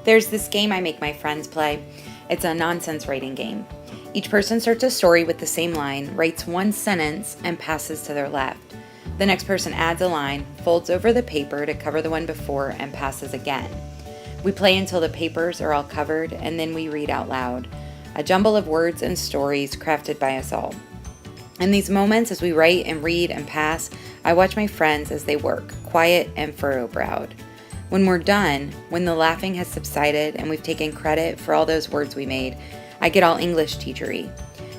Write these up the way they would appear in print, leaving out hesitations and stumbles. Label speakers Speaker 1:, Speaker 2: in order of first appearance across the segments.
Speaker 1: There's this game I make my friends play. It's a nonsense writing game. Each person starts a story with the same line, writes one sentence, and passes to their left. The next person adds a line, folds over the paper to cover the one before, and passes again. We play until the papers are all covered, and then we read out loud, a jumble of words and stories crafted by us all. In these moments, as we write and read and pass, I watch my friends as they work, quiet and furrow-browed. When we're done, when the laughing has subsided and we've taken credit for all those words we made, I get all English teachery.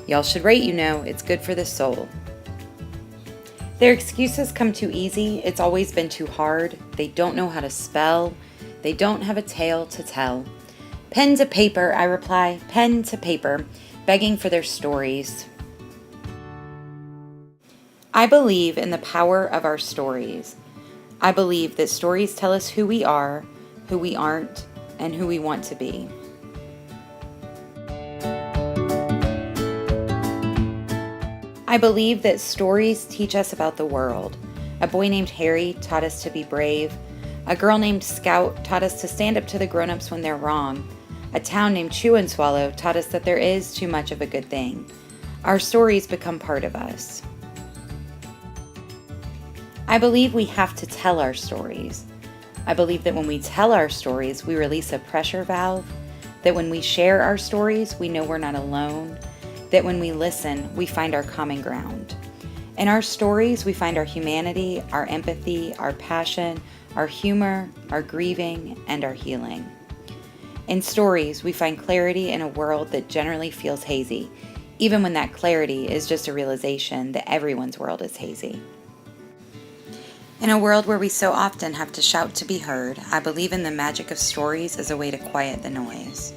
Speaker 1: Y'all should write, it's good for the soul. Their excuses come too easy, it's always been too hard, they don't know how to spell, they don't have a tale to tell. Pen to paper, I reply, pen to paper, begging for their stories. I believe in the power of our stories. I believe that stories tell us who we are, who we aren't, and who we want to be. I believe that stories teach us about the world. A boy named Harry taught us to be brave. A girl named Scout taught us to stand up to the grown-ups when they're wrong. A town named Chew and Swallow taught us that there is too much of a good thing. Our stories become part of us. I believe we have to tell our stories. I believe that when we tell our stories, we release a pressure valve, that when we share our stories, we know we're not alone, that when we listen, we find our common ground. In our stories, we find our humanity, our empathy, our passion, our humor, our grieving, and our healing. In stories, we find clarity in a world that generally feels hazy, even when that clarity is just a realization that everyone's world is hazy. In a world where we so often have to shout to be heard, I believe in the magic of stories as a way to quiet the noise.